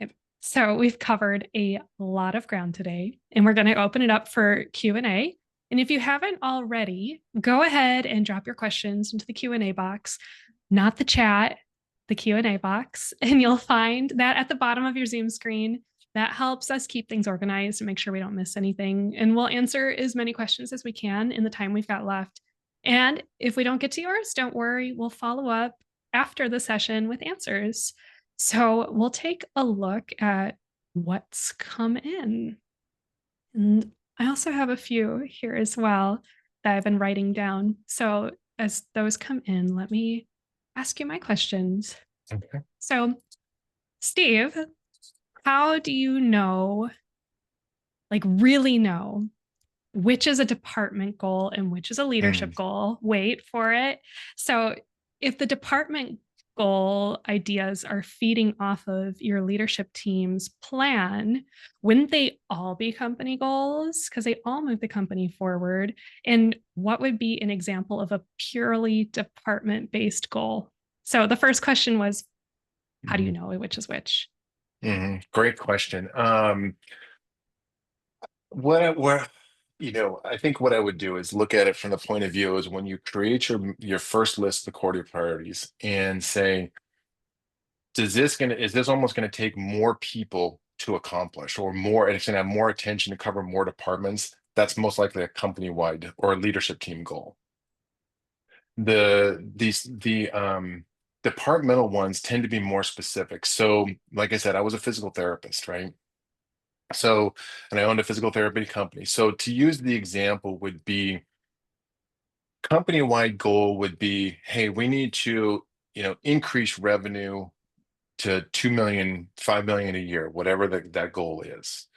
Okay. So we've covered a lot of ground today, and we're going to open it up for Q&A. And if you haven't already, go ahead and drop your questions into the Q&A box, not the chat, the Q&A box, and you'll find that at the bottom of your Zoom screen. That helps us keep things organized and make sure we don't miss anything. And we'll answer as many questions as we can in the time we've got left. And if we don't get to yours, don't worry, we'll follow up after the session with answers. So we'll take a look at what's come in. And I also have a few here as well that I've been writing down. So as those come in, let me ask you my questions. Okay. So, Steve, how do you know, like really know, which is a department goal and which is a leadership Mm, goal? Wait for it. So if the department goal ideas are feeding off of your leadership team's plan, wouldn't they all be company goals? Because they all move the company forward. And what would be an example of a purely department based goal? So the first question was, how do you Mhm. know which is which? Great question. What I think what I would do is look at it from the point of view is when you create your first list of the quarterly priorities and say, is this almost gonna take more people to accomplish or more, and it's gonna have more attention to cover more departments? That's most likely a company-wide or a leadership team goal. The departmental ones tend to be more specific. So, like I said, I was a physical therapist, right? So, and I owned a physical therapy company. So, to use the example would be company-wide goal would be, hey, we need to, increase revenue to 2 million, 5 million a year, whatever that goal is.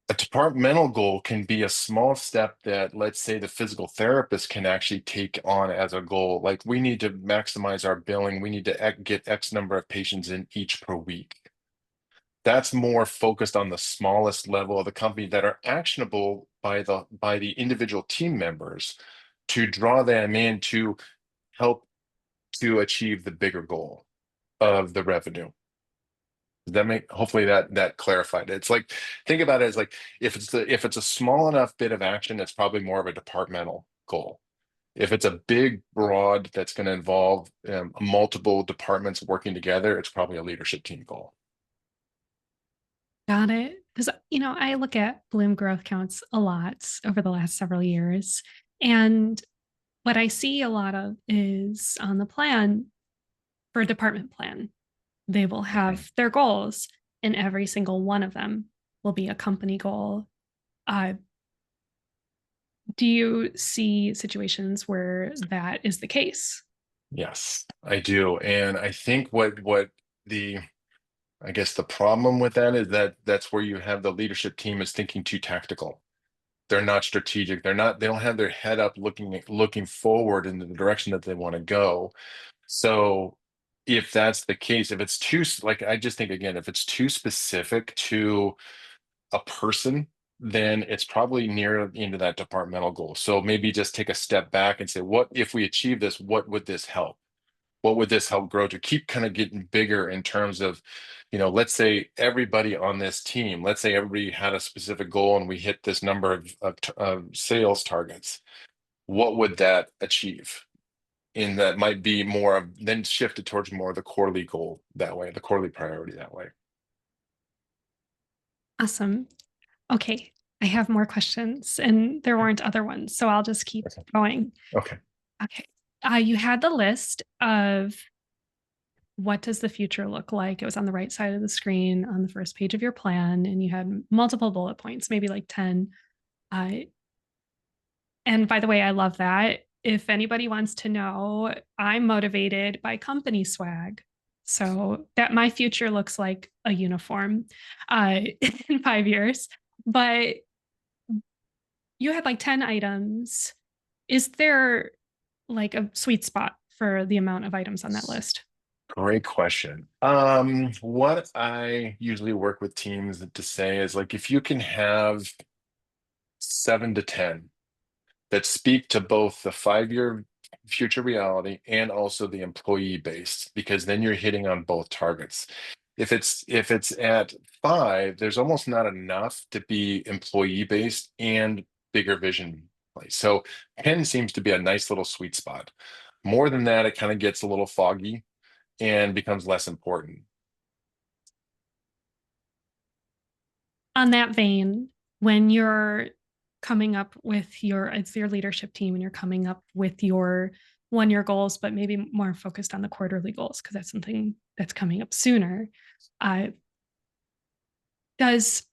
A departmental goal can be a small step that, let's say, the physical therapist can actually take on as a goal. Like, we need to maximize our billing. We need to get X number of patients in each per week. That's more focused on the smallest level of the company that are actionable by the individual team members to draw them in to help to achieve the bigger goal of the revenue. Does that make, hopefully that clarified it. It's like, think about it as like, if it's a small enough bit of action, it's probably more of a departmental goal. If it's a big broad that's going to involve multiple departments working together, it's probably a leadership team goal. Got it. Because, I look at Bloom growth counts a lot over the last several years. And what I see a lot of is on the plan for a department plan, they will have their goals, and every single one of them will be a company goal. Uh, do you see situations where that is the case? Yes, I do. And I think the I guess the problem with that is that that's where you have the leadership team is thinking too tactical. They're not strategic. They don't have their head up looking forward in the direction that they want to go. So if that's the case, if it's too like I just think again, if it's too specific to a person, then it's probably near into that departmental goal. So maybe just take a step back and say, what if we achieve this, what would this help? What would this help grow to keep kind of getting bigger in terms of, let's say everybody on this team, let's say everybody had a specific goal and we hit this number of sales targets. What would that achieve? And that might be more of then shifted towards more of the quarterly goal that way, the quarterly priority that way. Awesome. Okay. I have more questions, and there weren't other ones. So I'll just keep Okay. going. Okay. Okay. You had the list of what does the future look like? It was on the right side of the screen on the first page of your plan, and you had multiple bullet points, maybe like 10. Uh, and by the way, I love that. If anybody wants to know, I'm motivated by company swag. So that my future looks like a uniform in 5 years. But you had like 10 items. Is there like a sweet spot for the amount of items on that list? Great question. What I usually work with teams to say is like if you can have 7 to 10 that speak to both the 5 year future reality and also the employee base, because then you're hitting on both targets. If it's at 5, there's almost not enough to be employee based and bigger vision place. So 10 seems to be a nice little sweet spot. More than that, it kind of gets a little foggy and becomes less important. On that vein, when you're coming up with it's your leadership team and you're coming up with your 1 year goals, but maybe more focused on the quarterly goals because that's something that's coming up sooner. Uh, does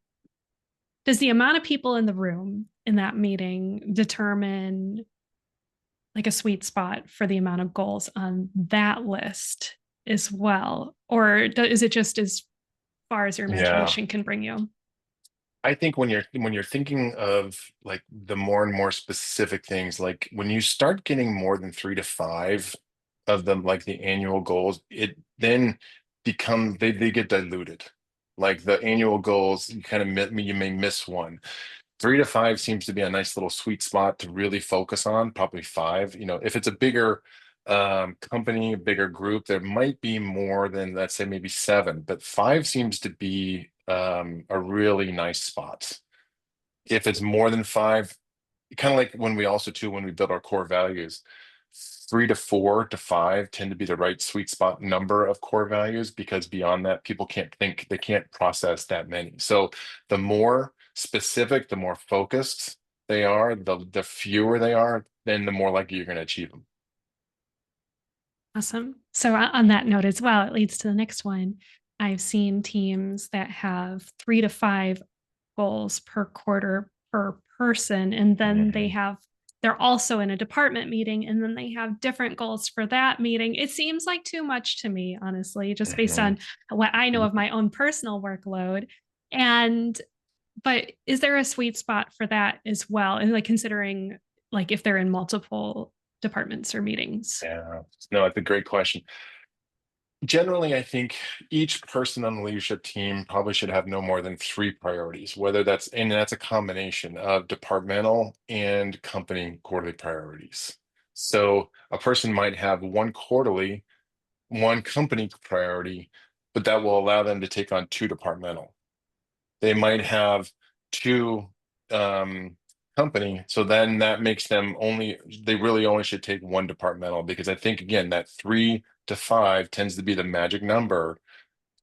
does the amount of people in the room in that meeting determine like a sweet spot for the amount of goals on that list as well, or is it just as far as your Yeah. imagination can bring you? I think when you're thinking of like the more and more specific things, like when you start getting more than 3 to 5, of them, like the annual goals, it then becomes they get diluted. Like the annual goals, you may miss one. 3 to 5 seems to be a nice little sweet spot to really focus on. Probably 5. If it's a bigger company, a bigger group, there might be more than, let's say, maybe 7, but 5 seems to be a really nice spot. If it's more than 5, kind of like when we also too when we build our core values, 3 to 4 to 5 tend to be the right sweet spot number of core values, because beyond that people can't think, they can't process that many. So the more specific, the more focused they are, the fewer they are, then the more likely you're going to achieve them. Awesome. So, on that note as well, it leads to the next one. I've seen teams that have 3 to 5 goals per quarter per person, and then Mhm. they're also in a department meeting, and then they have different goals for that meeting. It seems like too much to me, honestly, just based Mhm. on what I know of my own personal workload. And but is there a sweet spot for that as well? And like considering like if they're in multiple departments or meetings. Yeah, no, that's a great question. Generally, I think each person on the leadership team probably should have no more than 3 priorities, and that's a combination of departmental and company quarterly priorities. So a person might have one quarterly, one company priority, but that will allow them to take on 2 departmental. They might have 2 um, company, so then that makes them only, they really only should take 1 departmental, because I think again that 3 to 5 tends to be the magic number.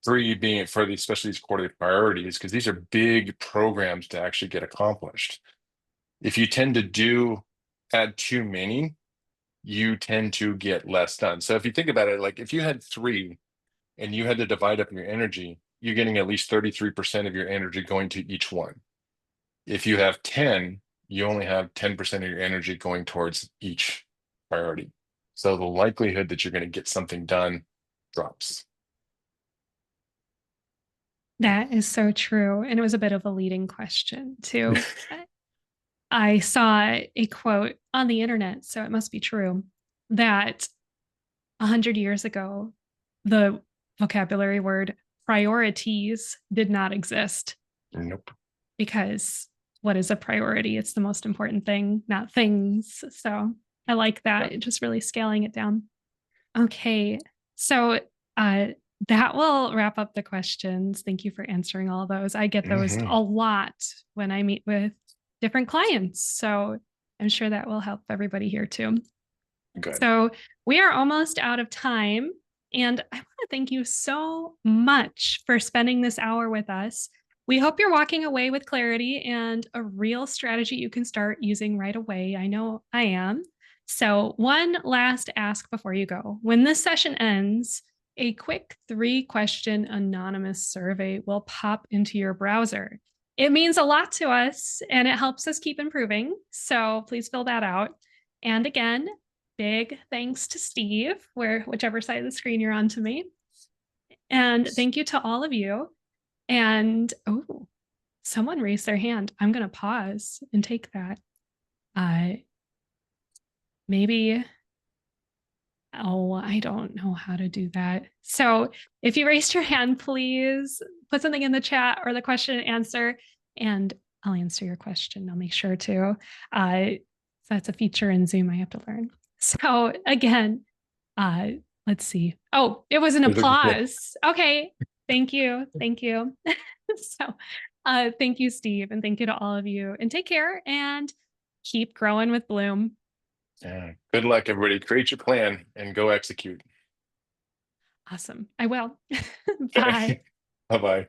3 being for the, especially these quarterly priorities, because these are big programs to actually get accomplished. If you tend to do add too many, you tend to get less done. So if you think about it, like if you had 3 and you had to divide up your energy, you're getting at least 33% of your energy going to each one. If you have 10, you only have 10% of your energy going towards each priority. So the likelihood that you're going to get something done drops. That is so true. And it was a bit of a leading question, too. I saw a quote on the internet, so it must be true, that 100 years ago, the vocabulary word priorities did not exist Nope. because what is a priority? It's the most important thing, not things. So I like Yeah. that, just really scaling it down. Okay. So uh, that will wrap up the questions. Thank you for answering all of those. I get those Hmm. a lot when I meet with different clients. So I'm sure that will help everybody here too. Good. So we are almost out of time. And I want to thank you so much for spending this hour with us. We hope you're walking away with clarity and a real strategy you can start using right away. I know I am. So, one last ask before you go. When this session ends, a quick 3 question anonymous survey will pop into your browser. It means a lot to us and it helps us keep improving. So, please fill that out. And again, big thanks to Steve, whichever side of the screen you're on to me. And thank you to all of you. And oh, someone raised their hand. I'm going to pause and take that. Uh, maybe, oh, I don't know how to do that. So if you raised your hand, please put something in the chat or the question and answer, and I'll answer your question. I'll make sure to. So that's a feature in Zoom I have to learn. So again, Uh, let's see. Oh, it was an Yeah. applause. Okay. Thank you. Thank you. So, thank you, Steve, and thank you to all of you. And take care and keep growing with Bloom. Yeah. Good luck, everybody. Create your plan and go execute. Awesome. I will. Bye. Okay. Bye bye.